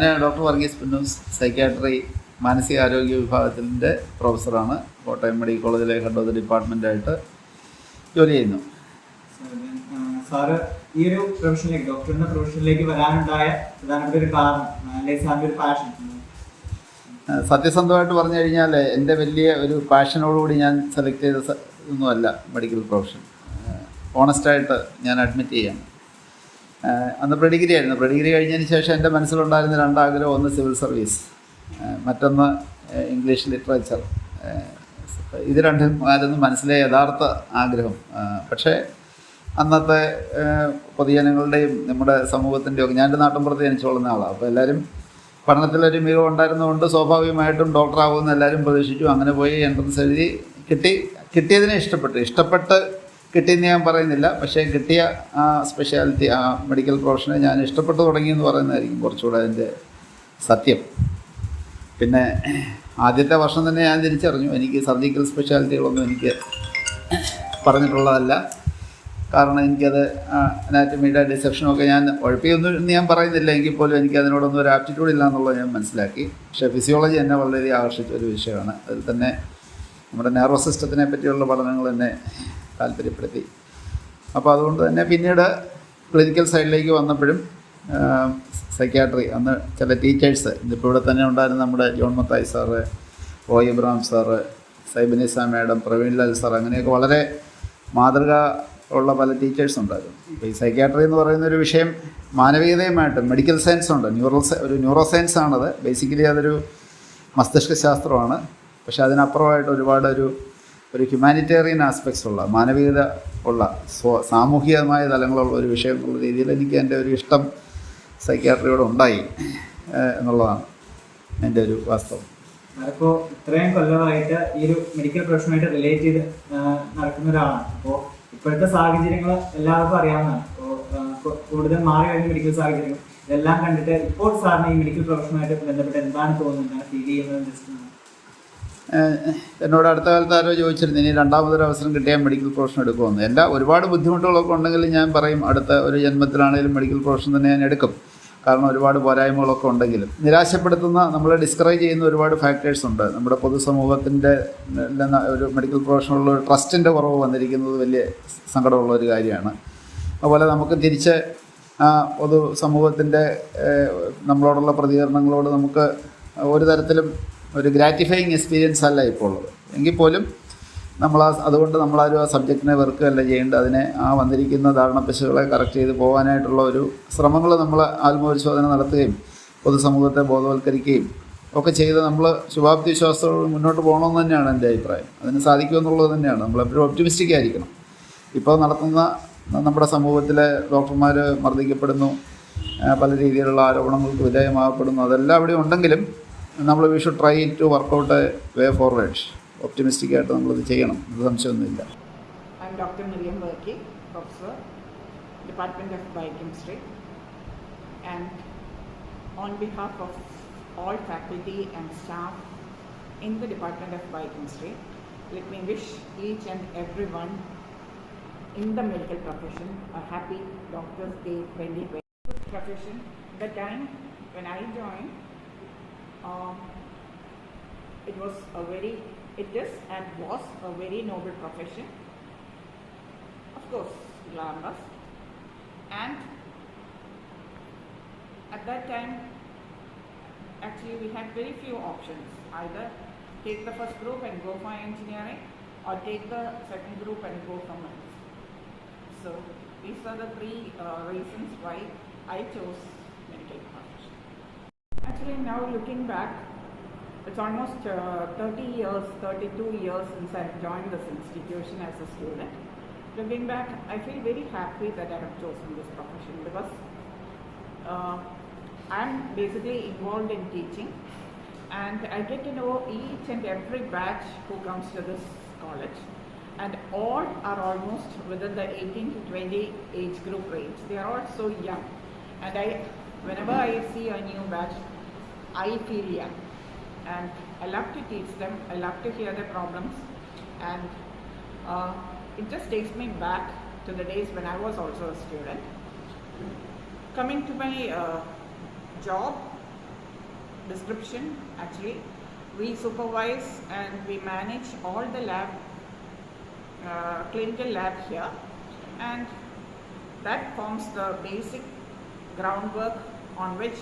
ഞാൻ doctor Varghese Punnoose, psychiatry മാനസികാരോഗ്യ വിഭാഗത്തിൻ്റെ പ്രൊഫസറാണ്. കോട്ടയം മെഡിക്കൽ കോളേജിലെ ഹെഡ് ഓഫ് ദി ഡിപ്പാർട്ട്മെൻറ്റായിട്ട് ജോലി ചെയ്യുന്നു. സാറ് ഈ ഒരു പ്രൊഫഷനിലേക്ക്, ഡോക്ടറിൻ്റെ പ്രൊഫഷനിലേക്ക് വരാനുണ്ടായ പ്രധാനപ്പെട്ട ഒരു കാരണം, അല്ലെങ്കിൽ സാറിൻ്റെ ഒരു പാഷൻ? സത്യസന്ധമായിട്ട് പറഞ്ഞു കഴിഞ്ഞാൽ എൻ്റെ വലിയ ഒരു പാഷനോടുകൂടി ഞാൻ സെലക്ട് ചെയ്ത ഒന്നുമല്ല മെഡിക്കൽ പ്രൊഫഷൻ. ഓണസ്റ്റായിട്ട് ഞാൻ അഡ്മിറ്റ് ചെയ്യാണ്. അന്ന് പ്രീഡിഗ്രി ആയിരുന്നു. പ്രീഡിഗ്രി കഴിഞ്ഞതിന് ശേഷം എൻ്റെ മനസ്സിലുണ്ടായിരുന്ന രണ്ടാഗ്രഹം, ഒന്ന് സിവിൽ സർവീസ്, മറ്റൊന്ന് ഇംഗ്ലീഷ് ലിറ്ററേച്ചർ. ഇത് രണ്ടും ആയിരുന്നു മനസ്സിലെ യഥാർത്ഥ ആഗ്രഹം. പക്ഷേ അന്നത്തെ പൊതുജനങ്ങളുടെയും നമ്മുടെ സമൂഹത്തിൻ്റെയും ഒക്കെ, ഞാനൊരു നാട്ടിൻപുറത്ത് ജനിച്ചു വളർന്ന ആളാണ്. അപ്പോൾ എല്ലാവരും പഠനത്തിലൊരു മികവുണ്ടായിരുന്നതുകൊണ്ട് സ്വാഭാവികമായിട്ടും ഡോക്ടറാകുമെന്ന് എല്ലാവരും പ്രതീക്ഷിച്ചു. അങ്ങനെ പോയി എൻട്രൻസ് എഴുതി കിട്ടിയതിനെ ഇഷ്ടപ്പെട്ട് കിട്ടിയെന്ന് ഞാൻ പറയുന്നില്ല. പക്ഷേ കിട്ടിയ ആ സ്പെഷ്യാലിറ്റി, ആ മെഡിക്കൽ പ്രൊഫഷനെ ഞാൻ ഇഷ്ടപ്പെട്ടു തുടങ്ങിയെന്ന് പറയുന്നതായിരിക്കും കുറച്ചുകൂടെ അതിൻ്റെ സത്യം. പിന്നെ ആദ്യത്തെ വർഷം തന്നെ ഞാൻ തിരിച്ചറിഞ്ഞു, എനിക്ക് സർജിക്കൽ സ്പെഷ്യാലിറ്റികളൊന്നും എനിക്ക് പറഞ്ഞിട്ടുള്ളതല്ല. കാരണം എനിക്കത് അനാറ്റമിയുടെ ഡിസെക്ഷനൊക്കെ ഞാൻ ഉഴപ്പിയൊന്നും ഞാൻ പറയുന്നില്ല, എങ്കിൽ പോലും എനിക്ക് അതിനോടൊന്നും ഒരു ആപ്റ്റിറ്റ്യൂഡ് ഇല്ല എന്നുള്ളത് ഞാൻ മനസ്സിലാക്കി. പക്ഷേ ഫിസിയോളജി എന്നെ വളരെ ആകർഷിച്ച ഒരു വിഷയമാണ്. അതിൽ തന്നെ നമ്മുടെ നെർവസ് സിസ്റ്റത്തിനെ പറ്റിയുള്ള പഠനങ്ങൾ എന്നെ താല്പര്യപ്പെടുത്തി. അപ്പോൾ അതുകൊണ്ട് തന്നെ പിന്നീട് ക്ലിനിക്കൽ സൈഡിലേക്ക് വന്നപ്പോഴും സൈക്യാട്രി, അന്ന് ചില ടീച്ചേഴ്സ്, ഇതിപ്പോൾ ഇവിടെ തന്നെ ഉണ്ടായിരുന്ന നമ്മുടെ John Mathai sir, O Ibrahim sir, Saibanisa madam, Praveen Lal sir, അങ്ങനെയൊക്കെ വളരെ മാതൃക ഉള്ള പല ടീച്ചേഴ്സ് ഉണ്ടായിരുന്നു. അപ്പോൾ ഈ സൈക്യാട്രി എന്ന് പറയുന്ന ഒരു വിഷയം മാനവികതയുമായിട്ട്, മെഡിക്കൽ സയൻസ് ഉണ്ട്, ഒരു ന്യൂറോ സയൻസ് ആണത്. ബേസിക്കലി അതൊരു മസ്തിഷ്ക ശാസ്ത്രമാണ്. പക്ഷേ അതിനപ്പുറമായിട്ട് ഒരുപാട് ഒരു ഹ്യൂമാനിറ്റേറിയൻ ആസ്പെക്ട്സ് ഉള്ള, മാനവികത ഉള്ള, സാമൂഹികമായ തലങ്ങളുള്ള ഒരു വിഷയം എന്നുള്ള രീതിയിൽ എനിക്ക് എൻ്റെ ഒരു ഇഷ്ടം സൈക്യാട്രിയോട് ഉണ്ടായി എന്നുള്ളതാണ് എൻ്റെ ഒരു വാസ്തവം. അതിപ്പോൾ ഇത്രയും കൊല്ലമായിട്ട് ഈ ഒരു മെഡിക്കൽ പ്രൊഫഷനുമായിട്ട് റിലേറ്റ് ചെയ്ത് നടക്കുന്ന ഒരാളാണ്. അപ്പോൾ ഇപ്പോഴത്തെ സാഹചര്യങ്ങൾ എല്ലാവർക്കും അറിയാവുന്നതാണ്. അപ്പോൾ കൂടുതൽ മാറി കഴിഞ്ഞ മെഡിക്കൽ സാഹചര്യങ്ങൾ ഇതെല്ലാം കണ്ടിട്ട് ഇപ്പോൾ സാറിന് ഈ മെഡിക്കൽ പ്രൊഫഷനുമായിട്ട് ബന്ധപ്പെട്ട് എന്താണ് തോന്നുന്നത്, ഫീൽ ചെയ്യുന്നത്? എന്നോട് അടുത്ത കാലത്ത് ആരോ ചോദിച്ചിരുന്നു, ഇനി രണ്ടാമതൊരു അവസരം കിട്ടിയാൽ മെഡിക്കൽ പ്രൊഫഷൻ എടുക്കുമെന്ന്. ഒരുപാട് ബുദ്ധിമുട്ടുകളൊക്കെ ഉണ്ടെങ്കിലും ഞാൻ പറയും, അടുത്ത ഒരു ജന്മത്തിലാണെങ്കിലും മെഡിക്കൽ പ്രൊഫഷൻ തന്നെ ഞാൻ എടുക്കും. കാരണം ഒരുപാട് പോരായ്മകളൊക്കെ ഉണ്ടെങ്കിലും നിരാശപ്പെടുത്തുന്ന, നമ്മളെ ഡിസ്കറേജ് ചെയ്യുന്ന ഒരുപാട് ഫാക്ടേഴ്സ് ഉണ്ട്. നമ്മുടെ പൊതുസമൂഹത്തിൻ്റെ ഒരു മെഡിക്കൽ പ്രൊഫഷനുള്ള ഒരു ട്രസ്റ്റിൻ്റെ കുറവ് വന്നിരിക്കുന്നത് വലിയ സങ്കടമുള്ള ഒരു കാര്യമാണ്. അതുപോലെ നമുക്ക് തിരിച്ച് പൊതുസമൂഹത്തിൻ്റെ നമ്മളോടുള്ള പ്രതികരണങ്ങളോട് നമുക്ക് ഒരു തരത്തിലും ഒരു ഗ്രാറ്റിഫയിങ് എക്സ്പീരിയൻസ് അല്ല ഇപ്പോൾ ഉള്ളത്. എങ്കിൽ പോലും അതുകൊണ്ട് നമ്മളാരും ആ സബ്ജക്റ്റിനെ വെറുക്കുകയല്ല ചെയ്യേണ്ടത്. അതിനെ വന്നിരിക്കുന്ന ധാരണപ്പിശകുകളെ കറക്റ്റ് ചെയ്ത് പോകാനായിട്ടുള്ള ഒരു ശ്രമങ്ങൾ നമ്മൾ ആത്മപരിശോധന നടത്തുകയും പൊതുസമൂഹത്തെ ബോധവൽക്കരിക്കുകയും ഒക്കെ ചെയ്ത് നമ്മൾ ശുഭാപ്തി വിശ്വാസത്തോട് മുന്നോട്ട് പോകണമെന്ന് തന്നെയാണ് എൻ്റെ അഭിപ്രായം. അതിന് സാധിക്കുമെന്നുള്ളത് തന്നെയാണ്. നമ്മളെപ്പോഴും ഒപ്റ്റിമിസ്റ്റിക് ആയിരിക്കണം. ഇപ്പോൾ നടത്തുന്ന നമ്മുടെ സമൂഹത്തിലെ ഡോക്ടർമാർ മർദ്ദിക്കപ്പെടുന്നു, പല രീതിയിലുള്ള ആരോപണങ്ങൾക്ക് വിധേയമാകപ്പെടുന്നു, അതെല്ലാം അവിടെ ഉണ്ടെങ്കിലും നമ്മൾ we should try to work out a way forward. Optimistic ആയിട്ട് നമ്മളത് ചെയ്യണം, അത് സംശയമൊന്നുമില്ല. I am doctor Mariyam Varkey, professor, department of biochemistry, and on behalf of all faculty and staff in the Department of Biochemistry, let me wish each and everyone in the medical profession a happy Doctor's Day 2020. Profession, the time when I joined, it is and was a very noble profession, of course glamorous, and at that time actually we had very few options. Either take the first group and go for engineering, or take the second group and go for medicine. So these are the three reasons why I chose medical profession. Actually now looking back, it's almost 32 years since I joined this institution as a student. Looking back, I feel very happy that I have chosen this profession, because I'm basically involved in teaching, and I get to know each and every batch who comes to this college, and all are almost within the 18 to 20 age group range. They are all so young, and whenever I see a new batch, I feel young, and I love to teach them. I love to hear their problems, and it just takes me back to the days when I was also a student. Coming to my job, description. Actually, we supervise and we manage all the lab, clinical lab here, and that forms the basic groundwork on which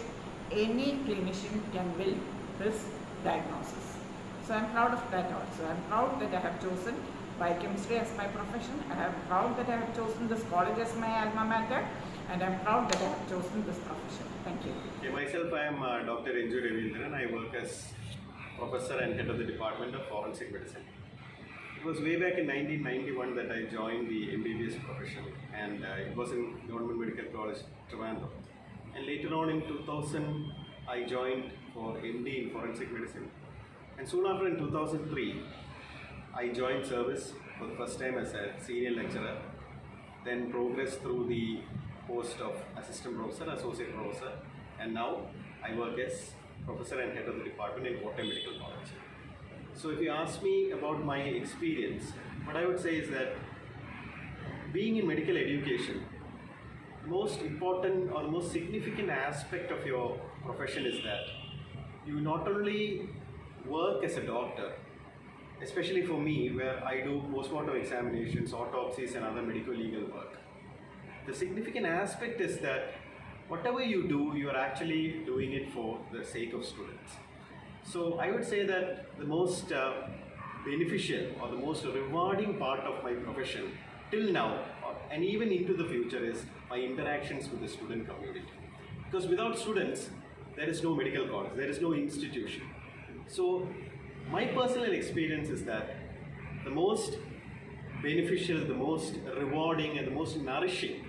any clinician can build his diagnosis. So I'm proud of that also. I'm proud that I have chosen biochemistry as my profession. I am proud that I have chosen this college as my alma mater, and I'm proud that I have chosen this profession. Thank you. Okay, myself, I am Dr. Enju Ravindran. I work as professor and head of the Department of Forensic Medicine. It was way back in 1991 that I joined the MBBS profession, and it was in Government Medical College, Trivandrum. And later on in 2000, I joined for MD in Forensic Medicine. And soon after, in 2003, I joined service for the first time as a senior lecturer, then progressed through the post of assistant professor, associate professor, and now I work as professor and head of the department in Kottayam Medical College. So if you ask me about my experience, what I would say is that being in medical education, most important or most significant aspect of your profession is that you not only work as a doctor, especially for me where I do postmortem examinations, autopsies and other medical legal work. The significant aspect is that whatever you do, you are actually doing it for the sake of students. So I would say that the most beneficial or the most rewarding part of my profession till now and even into the future is my interactions with the student community. Because without students, there is no medical college, there is no institution. So my personal experience is that the most beneficial, the most rewarding and the most nourishing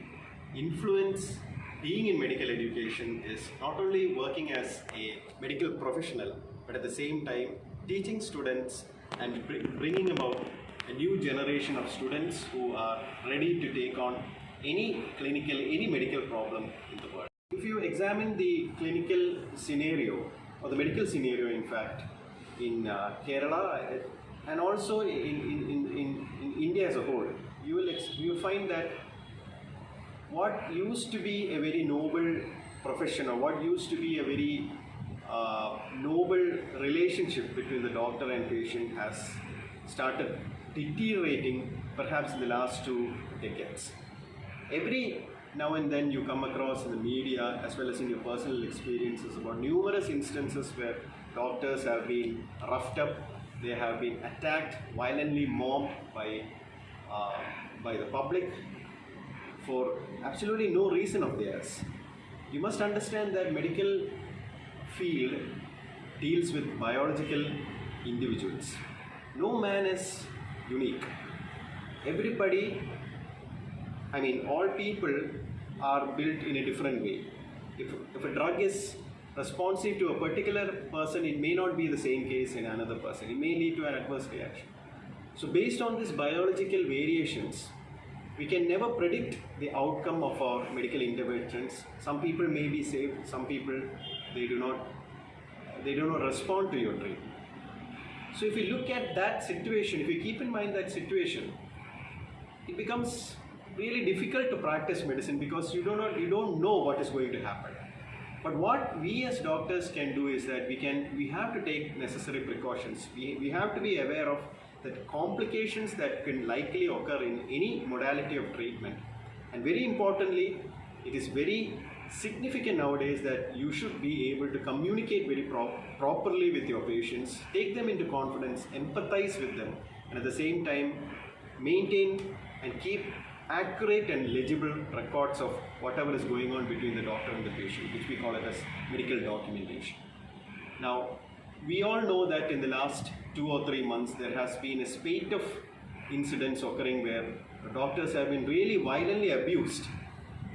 influence being in medical education is not only working as a medical professional, but at the same time teaching students and bringing about a new generation of students who are ready to take on any medical problem in the world. If you examine the clinical scenario, or the medical scenario in fact, in Kerala and also in India as a whole, you will find that what used to be a very noble profession, or what used to be a very noble relationship between the doctor and patient has started deteriorating perhaps in the last 2 decades. Every now and then you come across in the media as well as in your personal experiences about numerous instances where doctors have been roughed up, they have been attacked, violently mobbed by the public for absolutely no reason of theirs. You must understand that medical field deals with biological individuals. No man is unique. Everybody, all people are built in a different way. If a drug is responsive to a particular person, it may not be the same case in another person. It may lead to an adverse reaction. So based on these biological variations, we can never predict the outcome of our medical interventions. Some people may be saved, some people they do not respond to your treatment. So if you look at that situation, if you keep in mind that situation, it becomes really difficult to practice medicine because you don't know what is going to happen. But what we as doctors can do is that we have to take necessary precautions. We have to be aware of the complications that can likely occur in any modality of treatment. And very importantly, it is very significant nowadays that you should be able to communicate very properly with your patients, take them into confidence, empathize with them, and at the same time maintain and keep accurate and legible records of whatever is going on between the doctor and the patient, which we call it as medical documentation. Now, we all know that in the last 2 or 3 months there has been a spate of incidents occurring where doctors have been really violently abused,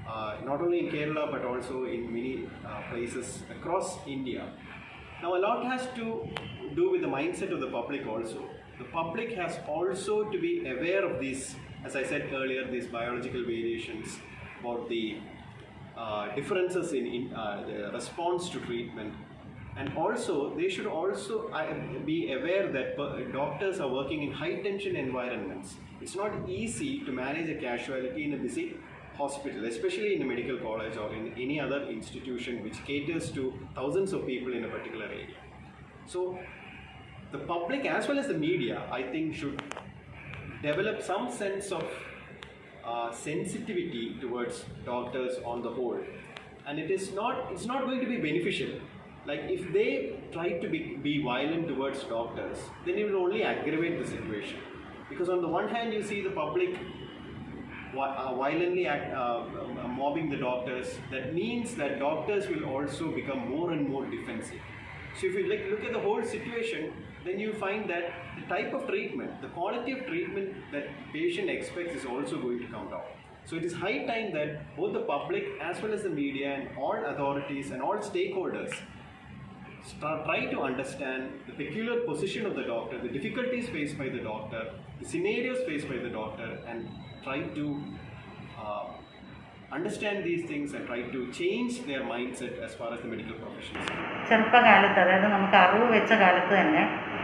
not only in Kerala but also in many places across India. Now, a lot has to do with the mindset of the public also. The public has also to be aware of these, as I said earlier, these biological variations, about the differences in the response to treatment. And also, they should also be aware that doctors are working in high tension environments. It's not easy to manage a casualty in a busy hospital, especially in a medical college or in any other institution which caters to thousands of people in a particular area. So the public as well as the media, I think, should develop some sense of sensitivity towards doctors on the whole, and it's not going to be beneficial. Like if they try to be violent towards doctors, then it will only aggravate the situation, because on the one hand you see the public violently mobbing the doctors. That means that doctors will also become more and more defensive. So if you look at the whole situation, then you find that the type of treatment, the quality of treatment that patient expects is also going to come down. So it is high time that both the public as well as the media and all authorities and all stakeholders try to understand the peculiar position of the doctor, the difficulties faced by the doctor, the scenarios faced by the doctor, and try to understand these things and try to change their mindset as far as the medical profession is concerned. ചെറുപ്പകാലത്ത്, അതായത് നമുക്ക് അറിവ് വെച്ച കാലത്ത് തന്നെ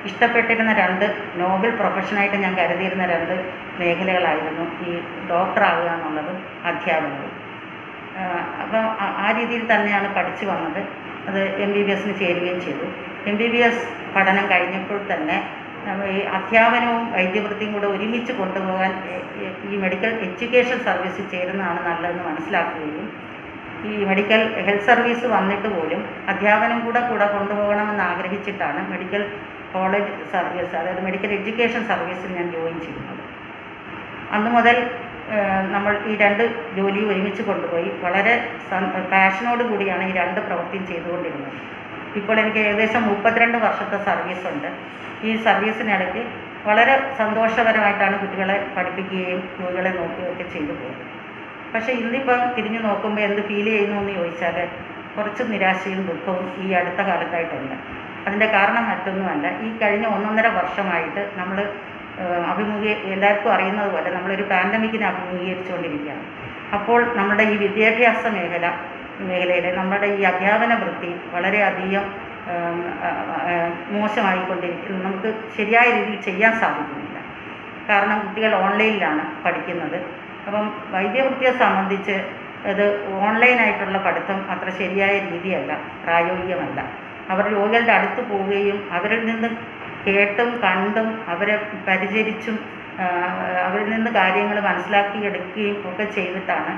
ഇഷ്ടപ്പെട്ടിരുന്ന രണ്ട് Nobel പ്രൊഫഷനായിട്ട് ഞാൻ കരുതിയിരുന്ന രണ്ട് മേഖലകളായിരുന്നു ഈ ഡോക്ടറാകുക എന്നുള്ളതും അധ്യാപനവും. അപ്പം ആ രീതിയിൽ തന്നെയാണ് പഠിച്ചു വന്നത്. അത് MBBS ചേരുകയും ചെയ്തു. MBBS പഠനം കഴിഞ്ഞപ്പോൾ തന്നെ ഈ അധ്യാപനവും വൈദ്യവൃത്തിയും കൂടെ ഒരുമിച്ച് കൊണ്ടുപോകാൻ ഈ മെഡിക്കൽ എഡ്യൂക്കേഷൻ സർവീസിൽ ചേരുന്നതാണ് നല്ലതെന്ന് മനസ്സിലാക്കുകയും ഈ മെഡിക്കൽ ഹെൽത്ത് സർവീസ് വന്നിട്ട് പോലും അധ്യാപനം കൂടെ കൊണ്ടുപോകണമെന്ന് ആഗ്രഹിച്ചിട്ടാണ് മെഡിക്കൽ കോളേജ് സർവീസ്, അതായത് മെഡിക്കൽ എഡ്യൂക്കേഷൻ സർവീസിൽ ഞാൻ ജോയിൻ ചെയ്യുന്നത്. അന്ന് മുതൽ നമ്മൾ ഈ രണ്ട് ജോലി ഒരുമിച്ച് കൊണ്ടുപോയി വളരെ പാഷനോട് കൂടിയാണ് ഈ രണ്ട് പ്രവൃത്തിയും ചെയ്തുകൊണ്ടിരുന്നത്. ഇപ്പോൾ എനിക്ക് ഏകദേശം 32 വർഷത്തെ സർവീസുണ്ട്. ഈ സർവീസിനിടയ്ക്ക് വളരെ സന്തോഷകരമായിട്ടാണ് കുട്ടികളെ പഠിപ്പിക്കുകയും രോഗികളെ നോക്കുകയൊക്കെ ചെയ്തു പോകുന്നത്. പക്ഷേ ഇന്നിപ്പം തിരിഞ്ഞു നോക്കുമ്പോൾ എന്ത് ഫീൽ ചെയ്യുന്നു എന്ന് ചോദിച്ചാൽ കുറച്ച് നിരാശയും ദുഃഖവും ഈ അടുത്ത കാലത്തായിട്ടുണ്ട്. അതിൻ്റെ കാരണം മറ്റൊന്നുമല്ല, ഈ കഴിഞ്ഞ 1.5 വർഷമായിട്ട് നമ്മൾ എല്ലാവർക്കും അറിയുന്നത് പോലെ നമ്മളൊരു പാൻഡമിക്കിനെ അഭിമുഖീകരിച്ചുകൊണ്ടിരിക്കുകയാണ്. അപ്പോൾ നമ്മുടെ ഈ വിദ്യാഭ്യാസ മേഖലയിൽ നമ്മുടെ ഈ അധ്യാപന വൃത്തി വളരെയധികം മോശമായിക്കൊണ്ടിരിക്കുന്നു. നമുക്ക് ശരിയായ രീതിയിൽ ചെയ്യാൻ സാധിക്കുന്നില്ല. കാരണം കുട്ടികൾ ഓൺലൈനിലാണ് പഠിക്കുന്നത്. അപ്പം വൈദ്യവൃത്തിയെ സംബന്ധിച്ച് അത് ഓൺലൈനായിട്ടുള്ള പഠിത്തം അത്ര ശരിയായ രീതിയല്ല, പ്രായോഗികമല്ല. അവർ രോഗികളുടെ അടുത്ത് പോവുകയും അവരിൽ നിന്ന് കേട്ടും കണ്ടും അവരെ പരിചരിച്ചും അവരിൽ നിന്ന് കാര്യങ്ങൾ മനസ്സിലാക്കിയെടുക്കുകയും ഒക്കെ ചെയ്തിട്ടാണ്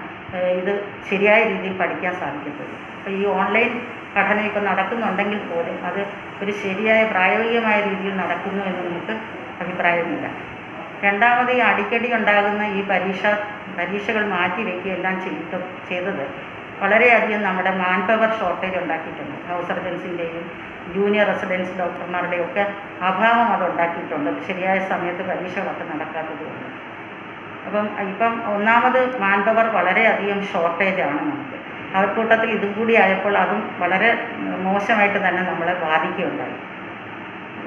ഇത് ശരിയായ രീതിയിൽ പഠിക്കാൻ സാധിക്കുന്നത്. അപ്പോൾ ഈ ഓൺലൈൻ പഠനം ഇപ്പോൾ നടക്കുന്നുണ്ടെങ്കിൽ പോലും അത് ഒരു ശരിയായ പ്രായോഗികമായ രീതിയിൽ നടക്കുന്നു എന്ന് നമുക്ക് അഭിപ്രായമില്ല. രണ്ടാമത് ഈ അടിക്കടി ഉണ്ടാകുന്ന ഈ പരീക്ഷകൾ മാറ്റി വയ്ക്കുകയെല്ലാം ചെയ്തത് വളരെയധികം നമ്മുടെ മാൻ പവർ ഷോർട്ടേജ് ഉണ്ടാക്കിയിട്ടുണ്ട്. ഹൗസ് സർജൻസിൻ്റെയും ജൂനിയർ റെസിഡൻസ് ഡോക്ടർമാരുടെയും ഒക്കെ അഭാവം അതുണ്ടാക്കിയിട്ടുണ്ട്, ശരിയായ സമയത്ത് പരീക്ഷകളൊക്കെ നടക്കാത്തതുകൊണ്ട്. ഇപ്പം ഒന്നാമത് മാൻ പവർ വളരെയധികം ഷോർട്ടേജാണ് നമുക്ക്. അവർക്കൂട്ടത്തിൽ ഇതും കൂടി ആയപ്പോൾ അതും വളരെ മോശമായിട്ട് തന്നെ നമ്മളെ ബാധിക്കുകയുണ്ടായി.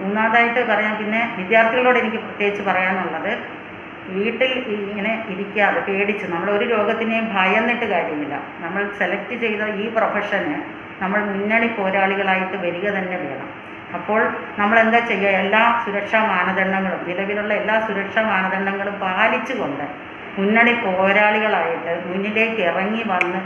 മൂന്നാമതായിട്ട് പറയാം, പിന്നെ വിദ്യാർത്ഥികളോട് എനിക്ക് പ്രത്യേകിച്ച് പറയാനുള്ളത്, വീട്ടിൽ ഇങ്ങനെ ഇരിക്കാതെ പേടിച്ച് നമ്മളൊരു രോഗത്തിനെയും ഭയന്നിട്ട് കാര്യമില്ല. നമ്മൾ സെലക്ട് ചെയ്ത ഈ പ്രൊഫഷന് നമ്മൾ മുന്നണി പോരാളികളായിട്ട് വരിക തന്നെ വേണം. അപ്പോൾ നമ്മളെന്താ ചെയ്യുക, എല്ലാ സുരക്ഷാ മാനദണ്ഡങ്ങളും, നിലവിലുള്ള എല്ലാ സുരക്ഷാ മാനദണ്ഡങ്ങളും പാലിച്ചുകൊണ്ട് മുന്നണി പോരാളികളായിട്ട് മുന്നിലേക്ക് ഇറങ്ങി വന്ന്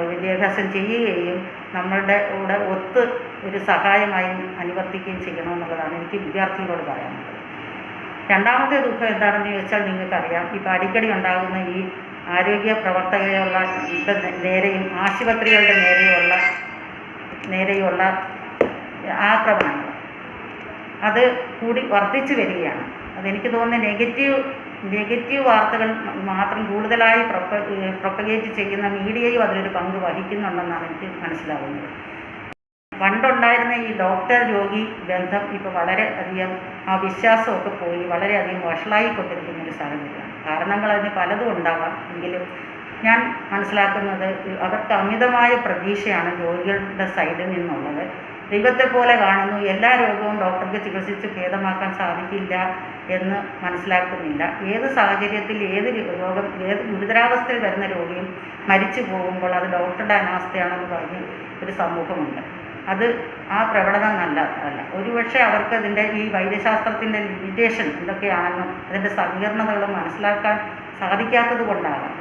വിദ്യാഭ്യാസം ചെയ്യുകയും നമ്മളുടെ കൂടെ ഒത്ത് ഒരു സഹായമായി അനുവർത്തിക്കുകയും ചെയ്യണമെന്നുള്ളതാണ് എനിക്ക് വിദ്യാർത്ഥികളോട് പറയാനുള്ളത്. രണ്ടാമത്തെ ദുഃഖം എന്താണെന്ന് ചോദിച്ചാൽ നിങ്ങൾക്കറിയാം, ഇപ്പോൾ അടിക്കടി ഉണ്ടാകുന്ന ഈ ആരോഗ്യ പ്രവർത്തകരുള്ള നേരെയും ആശുപത്രികളുടെ നേരെയുള്ള ആക്രമണങ്ങൾ അത് കൂടി വർദ്ധിച്ചു വരികയാണ്. അതെനിക്ക് തോന്നുന്നത് നെഗറ്റീവ് വാർത്തകൾ മാത്രം കൂടുതലായി പ്രൊപ്പഗേറ്റ് ചെയ്യുന്ന മീഡിയയും അതിലൊരു പങ്ക് വഹിക്കുന്നുണ്ടെന്നാണ് എനിക്ക് മനസ്സിലാകുന്നത്. പണ്ടുണ്ടായിരുന്ന ഈ ഡോക്ടർ രോഗി ബന്ധം ഇപ്പോൾ വളരെയധികം ആ വിശ്വാസമൊക്കെ പോയി വളരെയധികം വഷളായിക്കൊണ്ടിരിക്കുന്നൊരു സാഹചര്യമാണ്. കാരണങ്ങൾ അതിന് പലതും ഉണ്ടാവാം. എങ്കിലും ഞാൻ മനസ്സിലാക്കുന്നത് അവർക്ക് അമിതമായ പ്രതീക്ഷയാണ് രോഗികളുടെ സൈഡിൽ നിന്നുള്ളത്. ദൈവത്തെ പോലെ കാണുന്നു, എല്ലാ രോഗവും ഡോക്ടർക്ക് ചികിത്സിച്ച് ഭേദമാക്കാൻ സാധിക്കില്ല എന്ന് മനസ്സിലാക്കുന്നില്ല. ഏത് സാഹചര്യത്തിൽ ഏത് ഗുരുതരാവസ്ഥയിൽ വരുന്ന രോഗിയും മരിച്ചു പോകുമ്പോൾ അത് ഡോക്ടറുടെ അനാസ്ഥയാണെന്ന് പറഞ്ഞ് ഒരു സമൂഹമുണ്ട്. അത് ആ പ്രവണത നല്ലതല്ല. ഒരുപക്ഷെ അവർക്ക് അതിൻ്റെ ഈ വൈദ്യശാസ്ത്രത്തിൻ്റെ ലിമിറ്റേഷൻ എന്തൊക്കെയാണെന്നും അതിൻ്റെ സങ്കീർണതകളും മനസ്സിലാക്കാൻ സാധിക്കാത്തത് കൊണ്ടാകാം.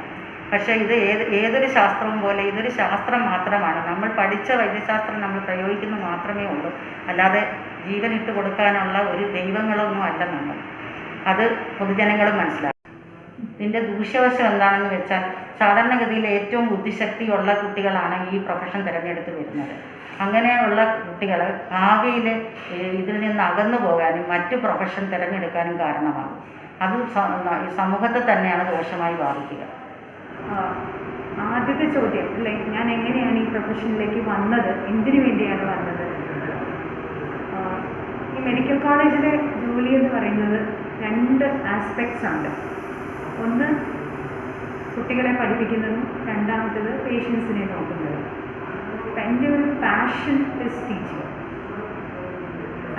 പക്ഷേ ഇത് ഏതൊരു ശാസ്ത്രവും പോലെ ഇതൊരു ശാസ്ത്രം മാത്രമാണ്. നമ്മൾ പഠിച്ച വൈദ്യശാസ്ത്രം നമ്മൾ പ്രയോഗിക്കുന്നത് മാത്രമേ ഉള്ളൂ. അല്ലാതെ ജീവനിട്ട് കൊടുക്കാനുള്ള ഒരു ദൈവങ്ങളൊന്നും അല്ല നമ്മൾ. അത് പൊതുജനങ്ങളും മനസ്സിലാക്കും. ഇതിൻ്റെ ദൂഷ്യവശം എന്താണെന്ന് വെച്ചാൽ സാധാരണഗതിയിൽ ഏറ്റവും ബുദ്ധിശക്തിയുള്ള കുട്ടികളാണ് ഈ പ്രൊഫഷൻ തിരഞ്ഞെടുത്ത് വരുന്നത്. അങ്ങനെയുള്ള കുട്ടികൾ ഭാവിയിൽ ഇതിൽ നിന്ന് അകന്നു പോകാനും മറ്റു പ്രൊഫഷൻ തിരഞ്ഞെടുക്കാനും കാരണമാകും. അത് സമൂഹത്തെ തന്നെയാണ് ദോഷമായി ബാധിക്കുക. ആദ്യത്തെ ചോദ്യം അല്ലേ, ഞാൻ എങ്ങനെയാണ് ഈ പ്രൊഫഷനിലേക്ക് വന്നത്, എന്തിനു വേണ്ടിയാണ് വന്നത്? ഈ മെഡിക്കൽ കോളേജിലെ ജോലി എന്ന് പറയുന്നത് 2 ആസ്പെക്ട്സ് ഉണ്ട്. ഒന്ന് കുട്ടികളെ പഠിപ്പിക്കുന്നതും രണ്ടാമത്തേത് പേഷ്യൻസിനെ നോക്കുന്നതും. അപ്പം എൻ്റെ ഒരു പാഷൻ ഇസ് ടീച്ചിങ്.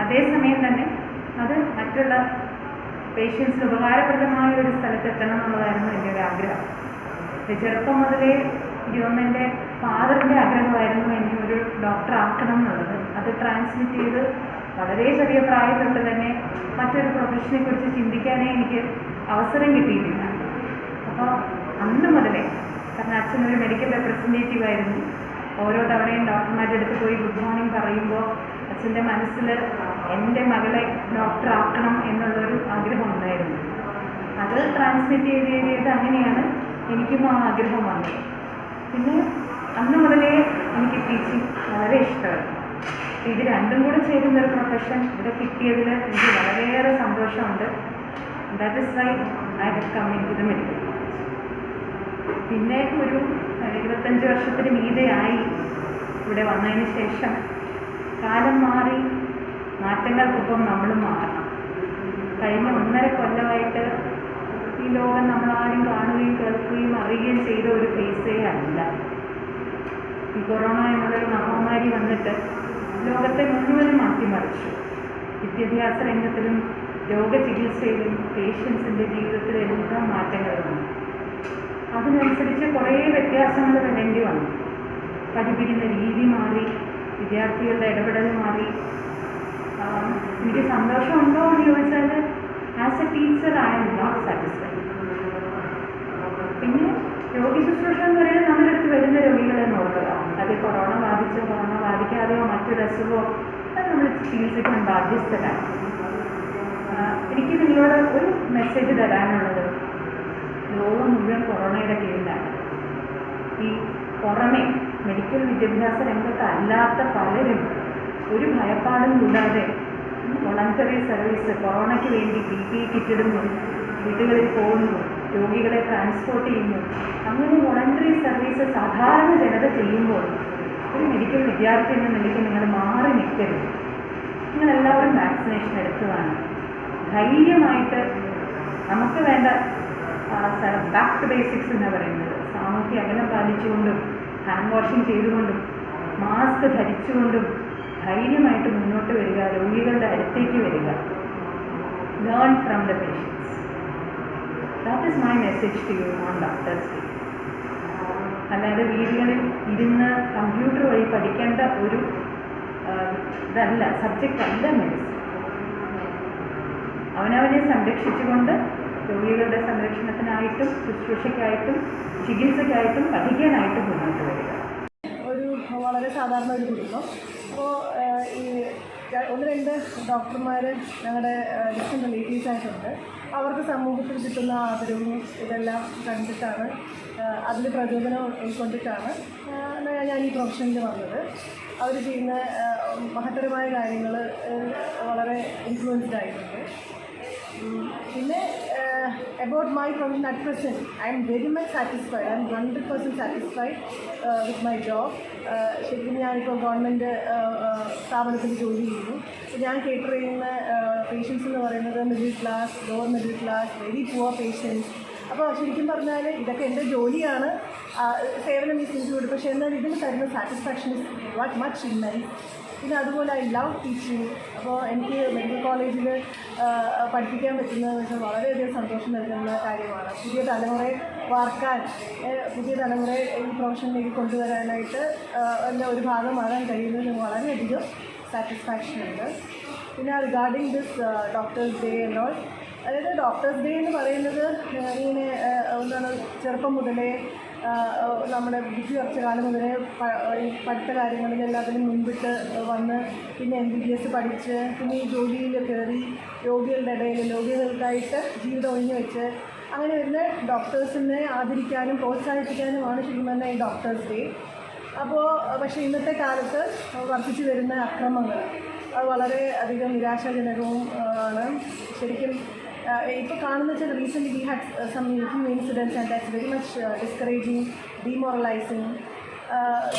അതേസമയം തന്നെ അത് മറ്റുള്ള പേഷ്യൻസിന് ഉപകാരപ്രദമായ ഒരു സ്ഥലത്ത് എത്തണം എന്നുള്ളതായിരുന്നു എൻ്റെ ഒരു ആഗ്രഹം. ചെറുപ്പം മുതലേ എൻ്റെ ഫാദറിൻ്റെ ആഗ്രഹമായിരുന്നു എന്നെ ഒരു ഡോക്ടർ ആക്കണം എന്നുള്ളത്. അത് ട്രാൻസ്മിറ്റ് ചെയ്ത് വളരെ ചെറിയ പ്രായത്തൊട്ട് തന്നെ മറ്റൊരു പ്രൊഫഷനെ കുറിച്ച് ചിന്തിക്കാനേ എനിക്ക് അവസരം കിട്ടിയിട്ടില്ല. അപ്പോൾ അന്ന് മുതലേ, കാരണം അച്ഛനൊരു മെഡിക്കൽ റെപ്രസെൻറ്റേറ്റീവ് ആയിരുന്നു, ഓരോ തവണയും ഡോക്ടർമാരുടെ അടുത്ത് പോയി ഗുഡ് മോർണിംഗ് പറയുമ്പോൾ അച്ഛൻ്റെ മനസ്സിൽ എൻ്റെ മകളെ ഡോക്ടർ ആക്കണം എന്നുള്ളൊരു ആഗ്രഹം ഉണ്ടായിരുന്നു. അത് ട്രാൻസ്മിറ്റ് ചെയ്ത് അങ്ങനെയാണ് എനിക്കും ആ ആഗ്രഹം വന്നത്. പിന്നെ അന്ന് മുതലേ എനിക്ക് ടീച്ചിങ് വളരെ ഇഷ്ടമായിരുന്നു. ഇത് രണ്ടും കൂടെ ചേരുന്നൊരു പ്രൊഫഷൻ ഇവിടെ കിട്ടിയതിൽ എനിക്ക് വളരെയേറെ സന്തോഷമുണ്ട്. That is why I have come in to the medical college. പിന്നെ ഒരു 25 വർഷത്തിന് മീതെയായി ഇവിടെ വന്നതിന് ശേഷം കാലം മാറി, മാറ്റങ്ങൾക്കൊപ്പം നമ്മളും മാറണം. കഴിഞ്ഞ 1.5 കൊല്ലമായിട്ട് ഈ ലോകം നമ്മളാരും കാണുകയും കേൾക്കുകയും അറിയുകയും ചെയ്ത ഒരു ഫേസേ അല്ല. ഈ കൊറോണ എന്നുള്ളൊരു മഹാമാരി വന്നിട്ട് ലോകത്തെ മുഴുവനും മാറ്റിമറിച്ചു. വിദ്യാഭ്യാസ രംഗത്തിലും രോഗചികിത്സയിലും പേഷ്യൻസിൻ്റെ ജീവിതത്തിലും എല്ലാം മാറ്റങ്ങൾ വന്നു. അതിനനുസരിച്ച് കുറേ വ്യത്യാസങ്ങൾ വരേണ്ടി വന്നു. പഠിപ്പിക്കുന്ന രീതി മാറി, വിദ്യാർത്ഥികളുടെ ഇടപെടൽ മാറി. എനിക്ക് സന്തോഷമുണ്ടോ എന്ന് ചോദിച്ചാൽ as a teacher I am not satisfied. പിന്നെ രോഗി ശുശ്രൂഷ എന്ന് പറയുന്നത് നമ്മുടെ അടുത്ത് വരുന്ന രോഗികളെ നോക്കുക. അത് കൊറോണ ബാധിച്ചോ കൊറോണ ബാധിക്കാതെയോ മറ്റൊരു അസുഖമോ അത് നമ്മൾ ചികിത്സിക്കാൻ ബാധ്യസ്ഥരാണ്. എനിക്ക് നിങ്ങളോട് ഒരു മെസ്സേജ് തരാനുള്ളത്, ലോകം മുഴുവൻ കൊറോണയുടെ കീഴിലാണ്. ഈ പുറമെ മെഡിക്കൽ വിദ്യാഭ്യാസ രംഗത്ത് അല്ലാത്ത പലരും ഒരു ഭയപ്പാടും കൂടാതെ വോളണ്ടറി സർവീസ് കൊറോണയ്ക്ക് വേണ്ടി PPE കിറ്റിടുന്നു, വീടുകളിൽ പോകുന്നു, രോഗികളെ ട്രാൻസ്പോർട്ട് ചെയ്യുന്നു. അങ്ങനെ വോളണ്ടറി സർവീസ് സാധാരണ ജനത ചെയ്യുമ്പോൾ ഒരു മെഡിക്കൽ വിദ്യാർത്ഥി എന്ന നിലയ്ക്ക് നിങ്ങൾ മാറി നിൽക്കരുത്. നിങ്ങളെല്ലാവരും വാക്സിനേഷൻ എടുത്തതാണ്. ധൈര്യമായിട്ട് നമുക്ക് വേണ്ട ബാക്ക് ടു ബേസിക്സ് എന്ന് പറയുന്നത് സാമൂഹ്യ അകലം പാലിച്ചുകൊണ്ടും ഹാൻഡ് വാഷിംഗ് ചെയ്തുകൊണ്ടും മാസ്ക് ധരിച്ചുകൊണ്ടും ധൈര്യമായിട്ട് മുന്നോട്ട് വരിക, രോഗികളുടെ അടുത്തേക്ക് വരിക. Learn from the patients. That is my message to you on Doctors' Day. അല്ലാതെ വീടുകളിൽ ഇരുന്ന് കമ്പ്യൂട്ടർ വഴി പഠിക്കേണ്ട ഒരു ഇതല്ല, സബ്ജക്റ്റ് അല്ല മെഡിസിൻ. അവനവനെ സംരക്ഷിച്ചുകൊണ്ട് രോഗികളുടെ സംരക്ഷണത്തിനായിട്ടും ശുശ്രൂഷയ്ക്കായിട്ടും ചികിത്സയ്ക്കായിട്ടും പഠിക്കാനായിട്ടും മുന്നോട്ട് വരിക. ഒരു വളരെ സാധാരണ ഒരു കുടുംബം. അപ്പോൾ ഈ 1-2 ഡോക്ടർമാർ ഞങ്ങളുടെ ഡിസ്റ്റൻറ്റ് റിലേറ്റീവ്സ് ആയിട്ടുണ്ട്. അവർക്ക് സമൂഹത്തിൽ കിട്ടുന്ന ആദരവും ഇതെല്ലാം കണ്ടിട്ടാണ്, അതിൽ പ്രചോദനം ഉൾക്കൊണ്ടിട്ടാണ് ഞാൻ ഈ പ്രൊഫഷനിൽ വന്നത്. അവർ ചെയ്യുന്ന മഹത്തരമായ കാര്യങ്ങൾ വളരെ ഇൻഫ്ലുവൻസ്ഡ് ആയിട്ടുണ്ട്. പിന്നെ about my profession at present, I am very much satisfied. I am 100% satisfied with my job. ശരിക്കും ഞാനിപ്പോൾ ഗവൺമെൻറ് സ്ഥാപനത്തിൽ ജോലി ചെയ്യുന്നു. ഞാൻ കേറ്റർ ചെയ്യുന്ന പേഷ്യൻസ് എന്ന് പറയുന്നത് middle class, lower middle class, very poor patients. അപ്പോൾ ശരിക്കും പറഞ്ഞാൽ ഇതൊക്കെ എൻ്റെ ജോലിയാണ്, സേവനം ഈ ഇൻക്ലൂഡ്. പക്ഷേ എന്നാൽ ഇതിന് തരുന്ന satisfaction is what much immense. പിന്നെ അതുപോലെ ഐ ലവ് ടീച്ചിങ്. അപ്പോൾ എനിക്ക് മെഡിക്കൽ കോളേജിൽ പഠിപ്പിക്കാൻ പറ്റുന്നതെന്ന് വെച്ചാൽ വളരെയധികം സന്തോഷം നൽകുന്ന കാര്യമാണ്. പുതിയ തലമുറയെ വാർക്കാൻ, പുതിയ തലമുറയെ ഈ പ്രൊഫഷനിലേക്ക് കൊണ്ടുവരാനായിട്ട് എൻ്റെ ഒരു ഭാഗമാകാൻ കഴിയുന്നതിന് വളരെയധികം സാറ്റിസ്ഫാക്ഷൻ ഉണ്ട്. പിന്നെ regarding this doctors day and all, അതായത് ഡോക്ടേഴ്സ് ഡേ എന്ന് പറയുന്നത് ഇങ്ങനെ എന്താണ് ചെറുപ്പം മുതലേ നമ്മുടെ ബുദ്ധി കുറച്ച കാലം മുതലേ ഈ പഠിത്ത കാര്യങ്ങളിൽ എല്ലാത്തിനും മുൻപിട്ട് വന്ന് പിന്നെ MBBS പഠിച്ച് പിന്നെ ഈ ജോലിയിൽ കയറി രോഗികളുടെ ഇടയിൽ രോഗികൾക്കായിട്ട് ജീവിതം ഒഴിഞ്ഞു വെച്ച് അങ്ങനെ വരുന്ന ഡോക്ടേഴ്സിനെ ആദരിക്കാനും പ്രോത്സാഹിപ്പിക്കാനുമാണ് ശരിക്കും പറഞ്ഞാൽ ഈ ഡോക്ടേഴ്സ് ഡേ. അപ്പോൾ പക്ഷേ ഇന്നത്തെ കാലത്ത് വർദ്ധിച്ചു വരുന്ന അക്രമങ്ങൾ അത് വളരെ അധികം നിരാശാജനകവും ആണ്. ശരിക്കും ഇപ്പോൾ കാണുന്ന വെച്ചാൽ recent we had some few incidents and that's very much discouraging, demoralising.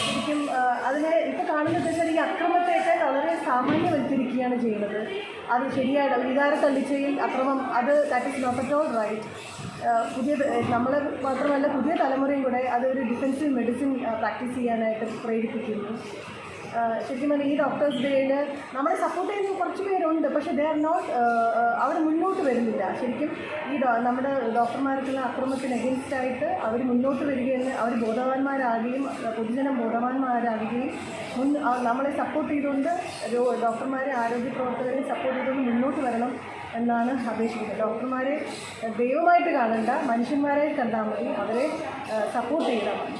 ശരിക്കും അതിനെ ഇപ്പോൾ കാണുന്നത് വെച്ചാൽ ഈ അക്രമത്തെയൊക്കെ വളരെ സാമാന്യവൽക്കരിക്കുകയാണ് ചെയ്യുന്നത്. അത് ശരിയായിട്ട് വികാര തള്ളിച്ചയിൽ അക്രമം അത് that is not at all right. പുതിയ നമ്മൾ മാത്രമല്ല പുതിയ തലമുറയും കൂടെ അതൊരു ഡിഫെൻസീവ് മെഡിസിൻ പ്രാക്ടീസ് ചെയ്യാനായിട്ട് പ്രേരിപ്പിക്കുന്നു. ശരിക്കും പറഞ്ഞാൽ ഈ ഡോക്ടേഴ്സ് ഡേയിൽ നമ്മളെ സപ്പോർട്ട് ചെയ്യുന്ന കുറച്ച് പേരുണ്ട്, പക്ഷേ ദേ ആർ നോട്ട് അവർ മുന്നോട്ട് വരുന്നില്ല. ശരിക്കും ഈ നമ്മുടെ ഡോക്ടർമാർക്കുള്ള അക്രമത്തിന് അഗെയിൻസ്റ്റായിട്ട് അവർ മുന്നോട്ട് വരികയും അവർ ബോധവാന്മാരാകുകയും പൊതുജനം ബോധവാന്മാരാകുകയും നമ്മളെ സപ്പോർട്ട് ചെയ്തുകൊണ്ട് ഡോക്ടർമാരെ ആരോഗ്യ പ്രവർത്തകരെ സപ്പോർട്ട് ചെയ്തുകൊണ്ട് മുന്നോട്ട് വരണം എന്നാണ് അപേക്ഷിക്കുന്നത്. ഡോക്ടർമാരെ ദൈവമായിട്ട് കാണണ്ട, മനുഷ്യന്മാരെ കണ്ടാൽ മതി, അവരെ സപ്പോർട്ട് ചെയ്താൽ മതി.